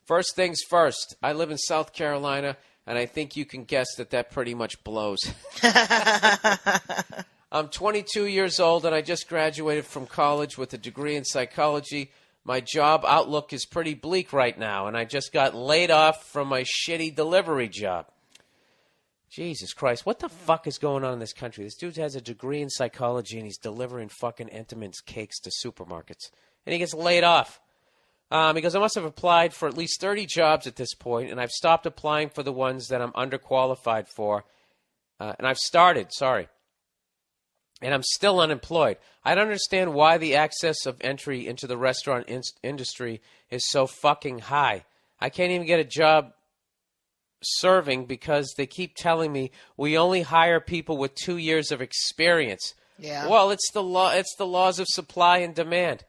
First things first, I live in South Carolina, and I think you can guess that pretty much blows. I'm 22 years old, and I just graduated from college with a degree in psychology. My job outlook is pretty bleak right now, and I just got laid off from my shitty delivery job. Jesus Christ, what the fuck is going on in this country? This dude has a degree in psychology, and he's delivering fucking Entenmann's cakes to supermarkets. And he gets laid off. He goes, I must have applied for at least 30 jobs at this point, and I've stopped applying for the ones that I'm underqualified for. And I've started, and I'm still unemployed. I don't understand why the access of entry into the restaurant industry is so fucking high. I can't even get a job serving because they keep telling me we only hire people with 2 years of experience. Yeah. Well, it's the law. It's the laws of supply and demand.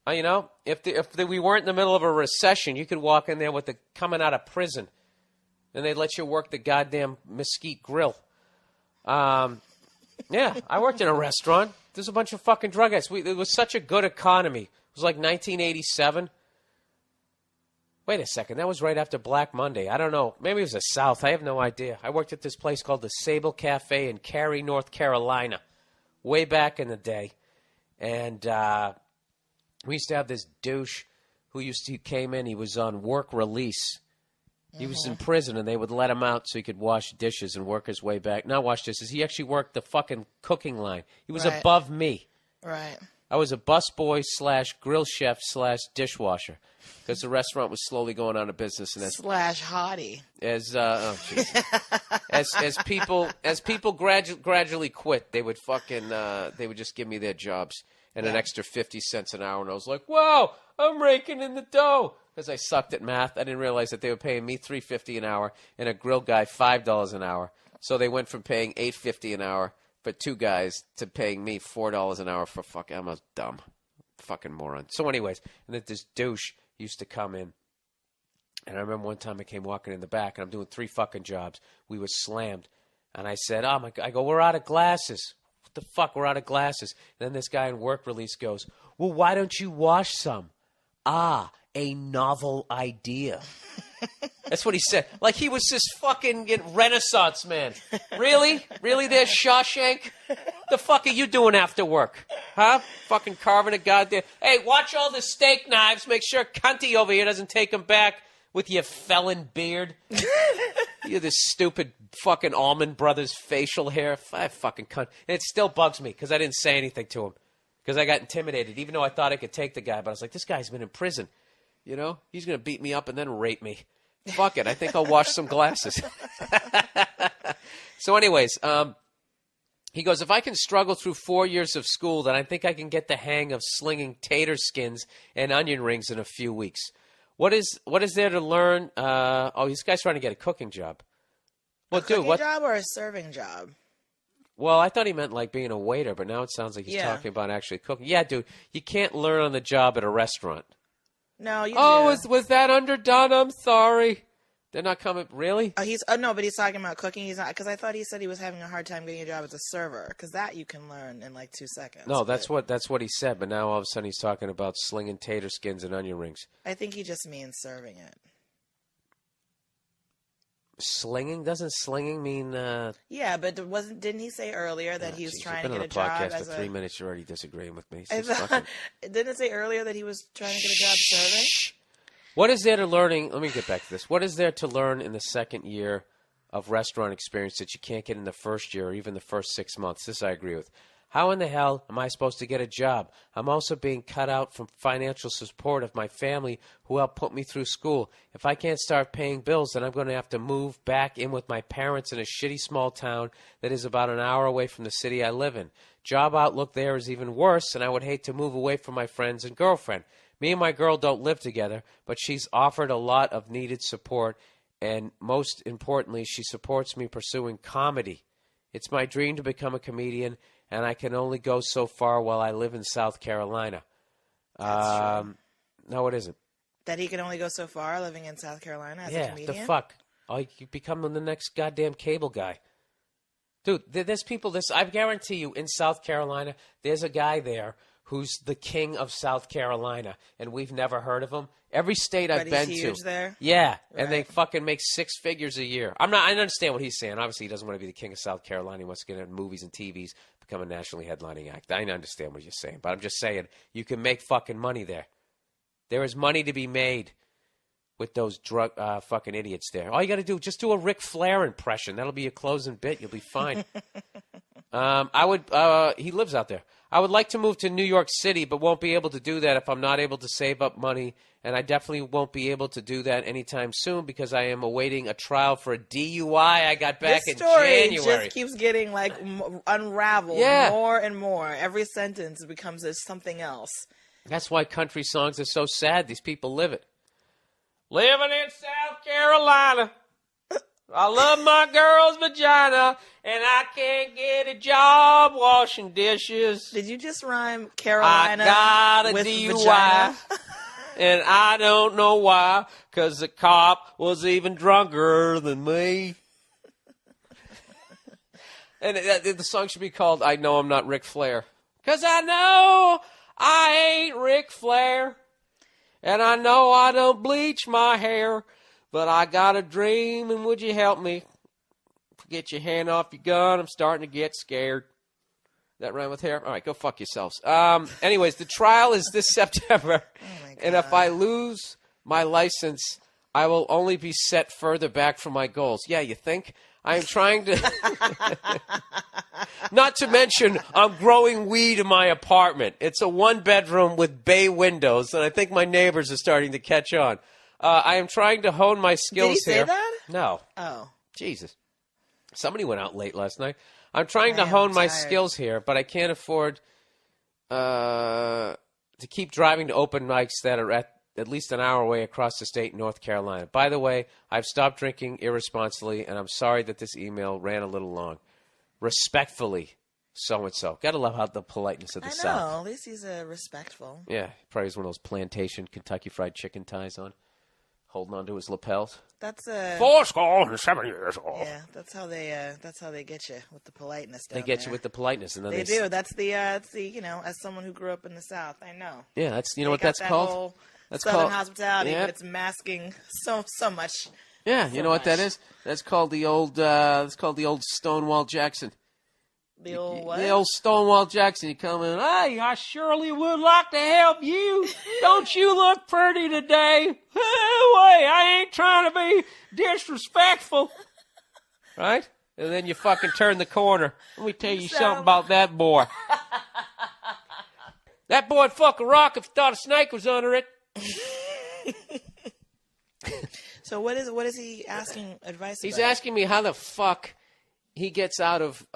If we weren't in the middle of a recession, you could walk in there with coming out of prison, and they'd let you work the goddamn mesquite grill. Yeah, I worked in a restaurant. There's a bunch of fucking drug addicts. It was such a good economy. It was like 1987. Wait a second. That was right after Black Monday. I don't know. Maybe it was the South. I have no idea. I worked at this place called the Sable Cafe in Cary, North Carolina, way back in the day. And we used to have this douche who came in. He was on work release. He was in prison, and they would let him out so he could wash dishes and work his way back. Not wash dishes. He actually worked the fucking cooking line. He was above me. Right. I was a busboy / grill chef / dishwasher because the restaurant was slowly going out of business. And / hottie. As people gradually quit, they would just give me their jobs and an extra 50 cents an hour. And I was like, wow, I'm raking in the dough. Because I sucked at math, I didn't realize that they were paying me $3.50 an hour and a grill guy $5 an hour. So they went from paying $8.50 an hour for two guys to paying me $4 an hour for fucking. I'm a dumb fucking moron. So, anyways, and then this douche used to come in, and I remember one time I came walking in the back, and I'm doing 3 fucking jobs. We were slammed, and I said, "Oh my God!" I go, "We're out of glasses." What the fuck? We're out of glasses. And then this guy in work release goes, "Well, why don't you wash some?" A novel idea. That's what he said. Like he was this fucking Renaissance man. Really? Really there, Shawshank? The fuck are you doing after work? Huh? Fucking carving a goddamn... Hey, watch all the steak knives. Make sure Cunty over here doesn't take them back with your felon beard. You're this stupid fucking Allman Brothers facial hair. I fucking cunt. And it still bugs me because I didn't say anything to him. Because I got intimidated, even though I thought I could take the guy. But I was like, this guy's been in prison. You know, he's going to beat me up and then rape me. Fuck it. I think I'll wash some glasses. So anyways, he goes, if I can struggle through 4 years of school, then I think I can get the hang of slinging tater skins and onion rings in a few weeks. What is there to learn? This guy's trying to get a cooking job. Well, a cooking job or a serving job? Well, I thought he meant like being a waiter, but now it sounds like he's talking about actually cooking. Yeah, dude, you can't learn on the job at a restaurant. No, you do. Was that underdone? I'm sorry. They're not coming. Really? No, but he's talking about cooking. He's not, because I thought he said he was having a hard time getting a job as a server, because that you can learn in like 2 seconds. No, that's what he said. But now all of a sudden he's talking about slinging tater skins and onion rings. I think he just means serving it. Slinging? Doesn't slinging mean? Yeah, but didn't he say earlier that he was trying to get a job? I've been on the podcast for 3 minutes. You're already disagreeing with me. Didn't it say earlier that he was trying to get a job serving? What is there to learning? Let me get back to this. What is there to learn in the second year of restaurant experience that you can't get in the first year or even the first 6 months? This I agree with. How in the hell am I supposed to get a job? I'm also being cut out from financial support of my family who helped put me through school. If I can't start paying bills, then I'm going to have to move back in with my parents in a shitty small town that is about an hour away from the city I live in. Job outlook there is even worse, and I would hate to move away from my friends and girlfriend. Me and my girl don't live together, but she's offered a lot of needed support, and most importantly, she supports me pursuing comedy. It's my dream to become a comedian, and I can only go so far while I live in South Carolina. That's true. No, it isn't. That he can only go so far living in South Carolina as a comedian? Yeah, the fuck. You become the next goddamn cable guy. Dude, there's people, I guarantee you, in South Carolina, there's a guy there who's the king of South Carolina, and we've never heard of him. Every state I've been he's huge there? yeah, Right. and they fucking make six figures a year. I understand what he's saying. Obviously, he doesn't want to be the king of South Carolina. He wants to get into movies and TVs, become a nationally headlining act. I understand what you're saying, but I'm just saying you can make fucking money there. There is money to be made with those drug fucking idiots there. All you got to do, just do a Ric Flair impression. That'll be your closing bit. You'll be fine. He lives out there. I would like to move to New York City, but won't be able to do that if I'm not able to save up money. And I definitely won't be able to do that anytime soon because I am awaiting a trial for a DUI I got back in January. This story just keeps getting like unraveled more and more. Every sentence becomes something else. That's why country songs are so sad. These people live it. Living in South Carolina. I love my girl's vagina, and I can't get a job washing dishes. Did you just rhyme Carolina I got a with DUI, vagina? and I don't know why, because the cop was even drunker than me. And the song should be called I Know I'm Not Ric Flair. Because I know I ain't Ric Flair, and I know I don't bleach my hair. But I got a dream, and would you help me? Get your hand off your gun. I'm starting to get scared. That rhyme with hair? All right, go fuck yourselves. Anyways, the trial is this September. Oh my God. And if I lose my license, I will only be set further back from my goals. Yeah, you think? I am trying to... Not to mention, I'm growing weed in my apartment. It's a one-bedroom with bay windows, and I think my neighbors are starting to catch on. I am trying to hone my skills Did he here. say that? No. Oh. Jesus. Somebody went out late last night. I'm trying to hone my skills here, but I can't afford to keep driving to open mics that are at least an hour away across the state in North Carolina. By the way, I've stopped drinking irresponsibly, and I'm sorry that this email ran a little long. Respectfully, so-and-so. Got to love how the politeness of the South. I know. At least he's respectful. Yeah, probably has one of those plantation Kentucky Fried Chicken ties on. Holding on to his lapels. That's 70 years old. Yeah, that's how they get you with the politeness. They get you with the politeness, and then they do. That's the as someone who grew up in the South, I know. Yeah, that's what that's called. That's Southern hospitality, but it's masking so much. Yeah, you know what that is? That's called the old. It's called the old Stonewall Jackson. The old what? The old Stonewall Jackson. You come in, hey, I surely would like to help you. Don't you look pretty today? Wait, I ain't trying to be disrespectful. Right? And then you fucking turn the corner. Let me tell you something about that boy. That boy'd fuck a rock if he thought a snake was under it. So what is he asking advice about? He's asking me how the fuck he gets out of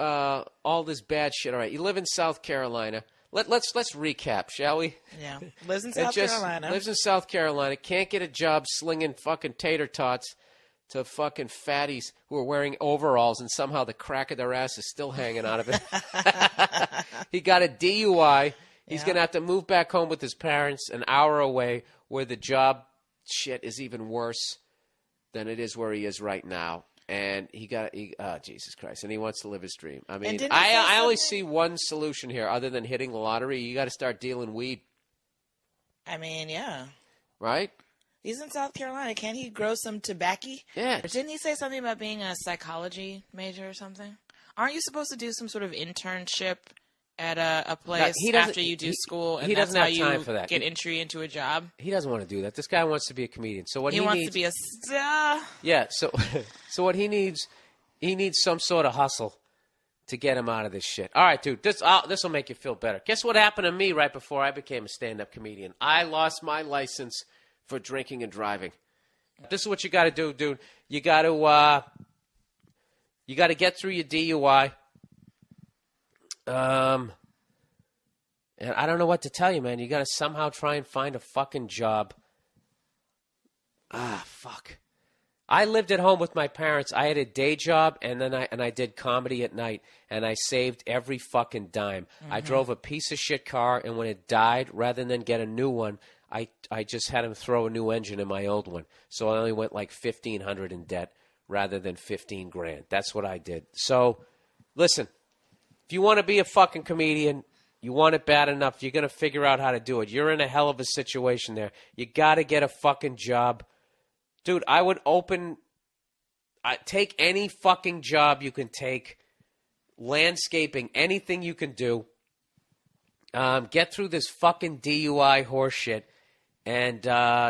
all this bad shit. All right, you live in South Carolina. Let's recap, shall we? Yeah, lives in South Carolina. Lives in South Carolina. Can't get a job slinging fucking tater tots to fucking fatties who are wearing overalls, and somehow the crack of their ass is still hanging out of it. He got a DUI. He's going to have to move back home with his parents an hour away, where the job shit is even worse than it is where he is right now. And Jesus Christ. And he wants to live his dream. I mean, I only see one solution here other than hitting the lottery. You got to start dealing weed. I mean, yeah. Right? He's in South Carolina. Can't he grow some tobacco? Yeah. Didn't he say something about being a psychology major or something? Aren't you supposed to do some sort of internship at a place after you do school, and that's how you get entry into a job? He doesn't want to do that. This guy wants to be a comedian. So what he wants needs, to be a star. Yeah. So what he needs some sort of hustle to get him out of this shit. All right, dude. This will make you feel better. Guess what happened to me right before I became a stand-up comedian? I lost my license for drinking and driving. This is what you got to do, dude. You got to get through your DUI. And I don't know what to tell you, man. You got to somehow try and find a fucking job. Fuck. I lived at home with my parents. I had a day job, and then I did comedy at night, and I saved every fucking dime. Mm-hmm. I drove a piece of shit car, and when it died, rather than get a new one, I just had him throw a new engine in my old one. So I only went like $1,500 in debt rather than $15,000. That's what I did. So, listen. If you want to be a fucking comedian, You want it bad enough. You're going to figure out how to do it. You're in a hell of a situation there. You got to get a fucking job. Dude, I would take any fucking job you can take. Landscaping, anything you can do. Get through this fucking DUI horse shit. And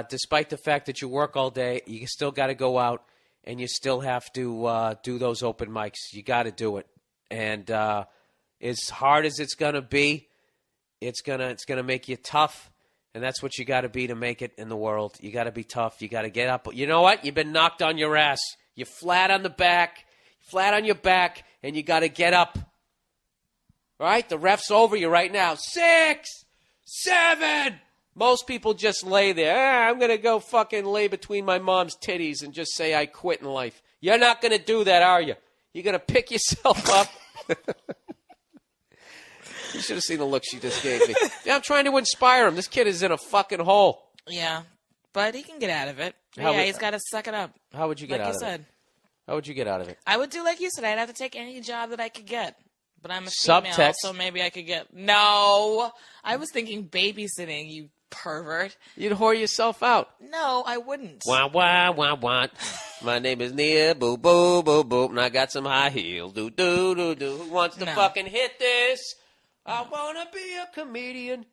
despite the fact that you work all day, you still got to go out and you still have to do those open mics. You got to do it. And as hard as it's going to be, it's gonna make you tough. And that's what you got to be to make it in the world. You got to be tough. You got to get up. You know what? You've been knocked on your ass. You're flat on your back, and you got to get up. All right? The ref's over you right now. 6, 7. Most people just lay there. I'm going to go fucking lay between my mom's titties and just say I quit in life. You're not going to do that, are you? You're going to pick yourself up. You should have seen the look she just gave me. Yeah, I'm trying to inspire him. This kid is in a fucking hole. Yeah, but he can get out of it. He's got to suck it up. How would you get out of it? Like you said. How would you get out of it? I would do like you said. I'd have to take any job that I could get. But I'm a female, so maybe I could get... No! I was thinking babysitting, you pervert. You'd whore yourself out. No, I wouldn't. Wah, wah, wah, wah. My name is Nia, boo, boo, boo, boo, and I got some high heels. Do, do, do, do. Who wants to fucking hit this? I want to be a comedian.